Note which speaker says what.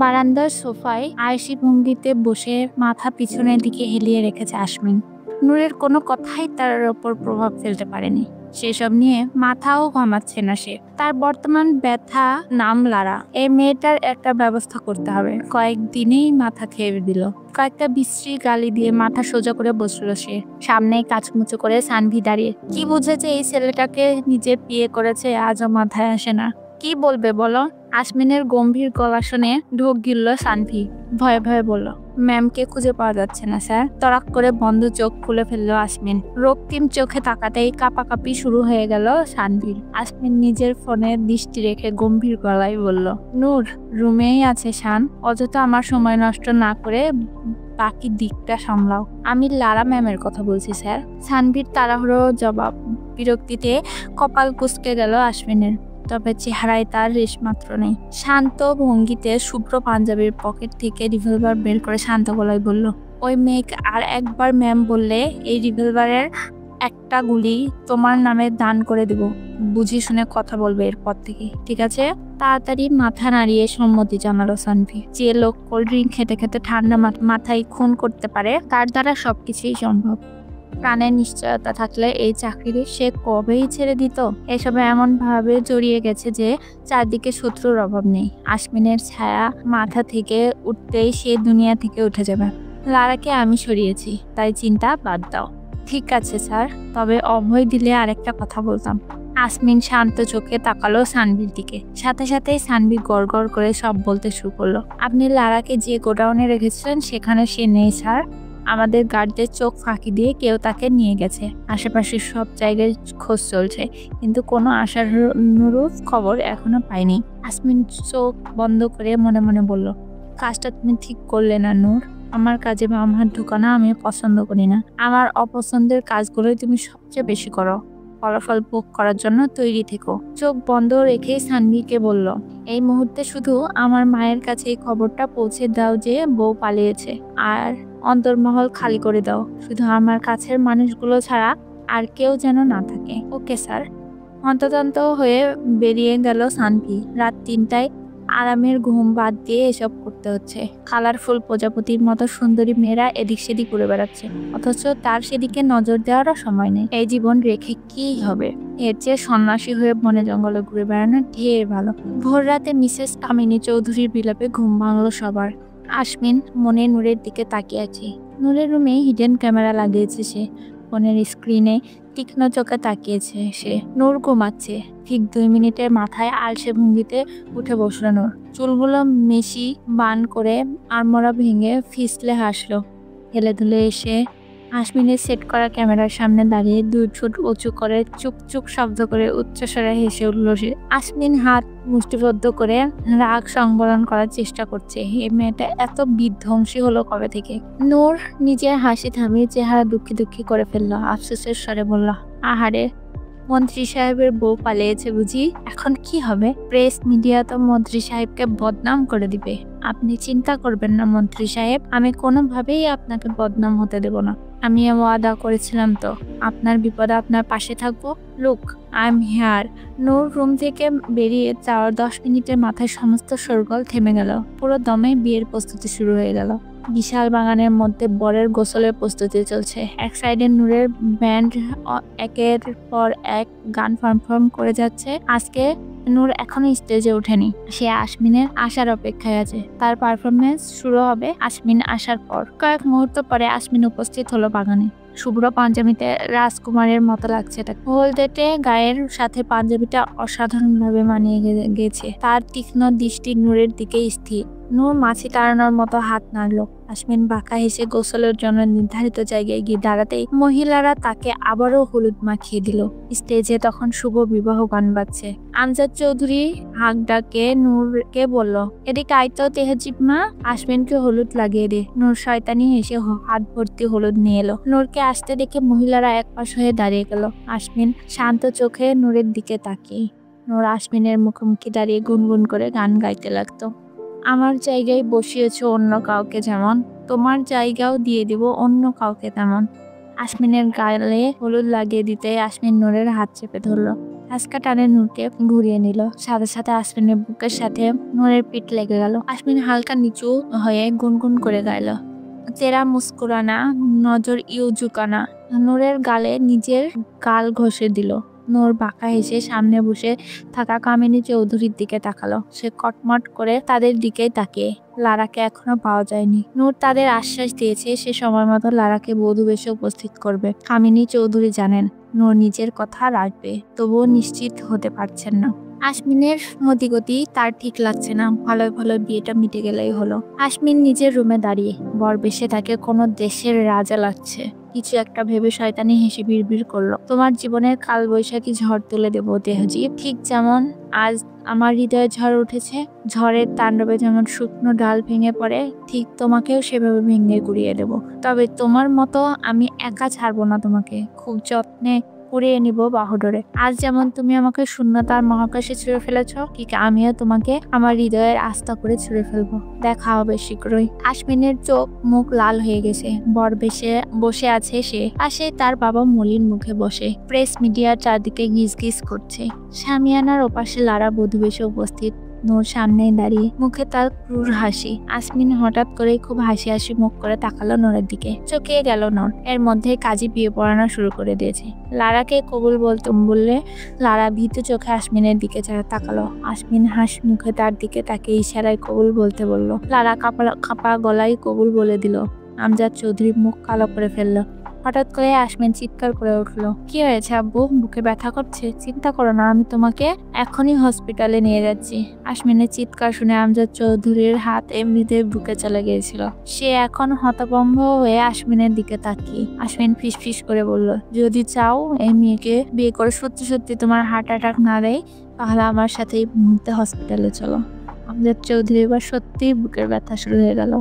Speaker 1: বারান্দার সোফায় আয়েশি ভঙ্গিতে বসে মাথা পিছনের দিকে হেলিয়ে রেখেছে আসমিন। নূরের কোনো কথাই তার ওপর প্রভাব ফেলতে পারেনি। সেসব নিয়ে মাথাও ঘামাচ্ছে না সে। তার বর্তমান ব্যথা নাম লারা। এই মেয়েটার একটা ব্যবস্থা করতে হবে। কয়েকদিনেই মাথা খেয়ে দিল। কয়েকটা বিশ্রী গালি দিয়ে মাথা সোজা করে বসলো সে। সামনেই কাচমুচো করে সানভি দাঁড়িয়ে। কি বুঝেছে এই ছেলেটাকে নিজে বিয়ে করেছে আজও মাথায় আসে না। কি বলবে বলো? আসমিনের গম্ভীর গলা শুনে ঢোক গিলল সানভি। ভয়ে ভয়ে বলল, ম্যামকে খুঁজে পাওয়া যাচ্ছে না স্যার। তড়াক করে বন্ধ চোখ খুলে ফেললো আসমিন। রক্তিম চোখে তাকাতেই কাঁপাকাঁপি শুরু হয়ে গেল সানভির। আসমিন নিজের ফোনে দৃষ্টি রেখে গম্ভীর গলায় বলল, নূর রুমেই আছে শান। অযথা আমার সময় নষ্ট না করে বাকি দিকটা সামলাও। আমি লারা ম্যামের কথা বলছি স্যার। সানভির তাড়াহুড়ো জবাব। বিরক্তিতে কপাল কুঁচকে গেল আসমিনের। তবে চেহারায় তার রেশমাত্র নেই। শান্ত ভঙ্গিতে শুভ্র পাঞ্জাবির পকেট থেকে রিভলভার বের করে শান্ত গলায় বলল, ওই মেয়েকে আর একবার ম্যাম বললে এই রিভলভারের একটা গুলি তোমার নামে দান করে দেব। বুঝে শুনে কথা বলবে এরপর থেকে, ঠিক আছে? তাড়াতাড়ি মাথা নাড়িয়ে সম্মতি জানালো সানভি। যে লোক কোল্ড ড্রিঙ্ক খেতে খেতে ঠান্ডা মাথায় খুন করতে পারে তার দ্বারা সবকিছুই সম্ভব। প্রাণের নিশ্চয়তা থাকলে এই চাকরি সে কবেই ছেড়ে দিত। এসবে এমন ভাবে জড়িয়ে গেছে যে চারদিকে শত্রুর অভাব নেই। আসমিনের ছায়া মাথা থেকে উঠতেই সে দুনিয়া থেকে উঠে যাবে। লারাকে আমি সরিয়েছি, তাই চিন্তা বাদ দাও। ঠিক আছে স্যার, তবে অভয় দিলে আরেকটা কথা বলতাম। আসমিন শান্ত চোখে তাকালো সানভির দিকে। সাথে সাথেই সানভি গড় করে সব বলতে শুরু করলো। আপনি লারাকে যে গোডাউনে রেখেছিলেন সেখানে সে নেই স্যার। আমাদের গার্ডদের চোখ ফাঁকি দিয়ে কেউ তাকে নিয়ে গেছে। আশেপাশে সব জায়গায় খোঁজ চলছে, কিন্তু কোনো আশানুরূপ খবর এখনো পাইনি। আসমিন চোখ বন্ধ করে মনে মনে বলল, কাজটা তুমি ঠিক করলে না নূর। আমার কাজে বাম হাত ঢোকানো আমি পছন্দ করি না। আমার অপছন্দের কাজগুলোই তুমি সবচেয়ে বেশি করো। ফলাফল ভোগ করার জন্য তৈরি থেকো। চোখ বন্ধ রেখে সানভিকে বলল, এই মুহূর্তে শুধু আমার মায়ের কাছে এই খবরটা পৌঁছে দাও যে বউ পালিয়েছে, আর অন্তর্মহল খালি করে দাও। শুধু আমার কাছের মানুষগুলো ছাড়া আর কেউ যেন না থাকে। Okay sir. হন্তদন্ত হয়ে বেরিয়ে গেল সানভি। রাত 3টায় আরামের ঘুম বাদ দিয়ে এসব করতে হচ্ছে। কালারফুল প্রজাপতির মতো সুন্দরী মেয়েরা এদিক সেদিক ঘুরে বেড়াচ্ছে, অথচ তার সেদিকে নজর দেওয়ারও সময় নেই। এই জীবন রেখে কি হবে? এর চেয়ে সন্ন্যাসী হয়ে বনে জঙ্গলে ঘুরে বেড়ানো ঢের ভালো। ভোর রাতে মিসেস কামিনী চৌধুরীর বিলাপে ঘুম ভাঙল সবার। আসমিন মনে নূরের দিকে তাকিয়ে আছে। নূরের রুমে হিডেন ক্যামেরা লাগিয়েছে সে। ফোনের স্ক্রিনে তীক্ষ্ণ চোখে তাকিয়েছে সে। নূর ঘুমাচ্ছে। ঠিক 2 মিনিটের মাথায় আলসে ভঙ্গিতে উঠে বসলো নূর। চুলগুলো মেশি বান করে আড়মোড়া ভেঙে ফিসলে হাসলো। হেলে ধুলে এসে আসমিনের সেট করা ক্যামেরার সামনে দাঁড়িয়ে 2 ঠোঁট উঁচু করে চুপ শব্দ করে উচ্চস্বরে হেসে উঠল সে। আসমিন হাত মুষ্টিবদ্ধ করে রাগ সংবরণ করার চেষ্টা করছে। এই মেয়েটা এত বিধ্বংসী হলো কবে থেকে? নূর নিজের হাসি থামিয়ে চেহারা দুঃখী করে ফেললো। আফসোসের স্বরে বলল, আহারে, মন্ত্রী সাহেবের বউ পালিয়েছে বুঝি? এখন কি হবে? প্রেস মিডিয়া তো মন্ত্রী সাহেবকে বদনাম করে দিবে। আপনি চিন্তা করবেন না মন্ত্রী সাহেব, আমি কোনোভাবেই আপনাকে বদনাম হতে দেব না। আমি ওয়াদা করেছিলাম তো, আপনার বিপদে আপনার পাশে থাকবো। Look, I am here. Noor room থেকে বেরিয়ে যাওয়ার 10 মিনিটের মাথায় সমস্ত শোরগোল থেমে গেল। পুরো দমে বিয়ের প্রস্তুতি শুরু হয়ে গেল। বিশাল বাগানের মধ্যে বরের গোসলের প্রস্তুতি চলছে। এক সাইডে নূরের ব্যান্ড একের পর এক গান পারফর্ম করে যাচ্ছে। আজকে নূর এখনো স্টেজে ওঠেনি। সে আসমিনের আসার অপেক্ষায় আছে। তার পারফরমেন্স শুরু হবে আসমিন আসার পর। কয়েক মুহূর্ত পরে আসমিন উপস্থিত হলো বাগানে। শুভ্র পাঞ্জাবিতে রাজকুমারের মতো লাগছে তাকে। হলদেটে গায়ের সাথে পাঞ্জাবিটা অসাধারণভাবে মানিয়ে গেছে। তার তীক্ষ্ণ দৃষ্টি নূরের দিকে স্থির। নূর মাছি তাড়ানোর মতো হাত নাড়ল। আসমিন বাঁকা হেসে গোসলের জন্য নির্ধারিত জায়গায় গিয়ে দাঁড়াতেই মহিলারা তাকে আবারও হলুদ মাখিয়ে দিল। স্টেজে তখন শুভ বিবাহ গান বাজছে। আমজাদ চৌধুরী হাঁক ডাকে নূরকে বলল, এদিকে আইতো তেহজিব মা, আসমিনকে হলুদ লাগিয়ে দে। নূর শয়তানি হেসে হাত ভর্তি হলুদ নিয়ে এলো। নূরকে আসতে দেখে মহিলারা একপাশ হয়ে দাঁড়িয়ে গেল। আসমিন শান্ত চোখে নূরের দিকে তাকিয়ে। নূর আসমিনের মুখোমুখি দাঁড়িয়ে গুনগুন করে গান গাইতে লাগতো। আমার জায়গায় বসিয়েছ অন্য কাউকে যেমন, তোমার জায়গাও দিয়ে দিব অন্য কাউকে তেমন। আসমিনের গালে হলুদ লাগিয়ে দিতে আসমিন নূরের হাত চেপে ধরলো। আজকা টানে নূরকে ঘুরিয়ে নিল। সাথে সাথে আসমিনের বুকের সাথে নূরের পিঠ লেগে গেল। আসমিন হালকা নিচু হয়ে গুনগুন করে গাইল, তেরা মুস্কুরানা নজর ইউ ঝুকানা। নূরের গালে নিজের গাল ঘষে দিল। নূর বাঁকা হেসে সামনে বসে থাকা কামিনী চৌধুরীর দিকে তাকালো। সে কটমট করে তাদের দিকেই তাকিয়ে। লারাকে এখনো পাওয়া যায়নি। নূর তাদের আশ্বাস দিয়েছে সে সময় মতো লারাকে বধূ বেশে উপস্থিত করবে। কামিনী চৌধুরী জানেন নূর নিজের কথা রাখবে, তবুও নিশ্চিত হতে পারছেন না। আসমিনের মতিগতি তার ঠিক লাগছে না। ভালোই ভালো বিয়েটা মিটে গেলেই হলো। আসমিন নিজের রুমে দাঁড়িয়ে বর বেশে তাকে কোনো দেশের রাজা লাগছে। কিছু একটা ভেবে শয়তানি হেসে বিড়বিড় করলো, তোমার জীবনের কাল বৈশাখী ঝড় তুলে দেবো দেহজীব। ঠিক যেমন আজ আমার হৃদয়ে ঝড় উঠেছে, ঝড়ের তাণ্ডবে যেমন শুকনো ডাল ভেঙে পড়ে, ঠিক তোমাকেও সেভাবে ভেঙে গুড়িয়ে দেবো। তবে তোমার মতো আমি একা ছাড়বো না, তোমাকে খুব যত্নে কুড়িয়ে নিব বাহুডোরে। আজ যেমন তুমি আমাকে শূন্যতার মহাকাশে ছুঁড়ে ফেলেছ, ঠিক আমিও তোমাকে আমার হৃদয়ের আস্থা করে ছুঁড়ে ফেলবো। দেখা হবে শীঘ্রই। আসমিনের চোখ মুখ লাল হয়ে গেছে। বর বেশে বসে আছে সে, পাশে তার বাবা মলিন মুখে বসে প্রেস মিডিয়ার চারদিকে গিজ গিজ করছে। শামিয়ানার ওপাশে লারা বধূ বেশে উপস্থিত। নূর সামনেই দাঁড়িয়ে, মুখে তার ক্রূর হাসি। আসমিন হঠাৎ করেই খুব হাসি হাসি মুখ করে তাকালো নূরের দিকে। চকিয়ে গেল নূর। এর মধ্যে কাজী বিয়ে পড়ানো শুরু করে দিয়েছে। লারাকে কবুল বললে লারা ভীতু চোখে আসমিনের দিকে তাকালো। আসমিন হাস মুখে তার দিকে তাকে ইশারায় কবুল বলতে বলল। লারা কাঁপা গলায় কবুল বলে দিল। আমজাদ চৌধুরী মুখ কালো করে ফেললো। হঠাৎ করে আসমিন চিৎকার করে উঠলো, কি হয়েছে আব্বু? বুকে ব্যথা করছে? চিন্তা করো না, আমি তোমাকে এখনই হসপিটালে নিয়ে যাচ্ছি। আসমিনের চিৎকার শুনে আমজাদ চৌধুরীর হাত এমনিতে বুকে চলে গিয়েছিল। সে এখন হতভম্ব হয়ে আসমিনের দিকে তাকিয়ে আসমিন ফিসফিস করে বলল, যদি চাও এই মেয়েকে বিয়ে করে সত্যি সত্যি তোমার হার্ট অ্যাটাক না দেয়, তাহলে আমার সাথে এই মুহূর্তে হসপিটালে চলো। আমজাদ চৌধুরী এবার সত্যিই বুকের ব্যথা শুরু হয়ে গেল।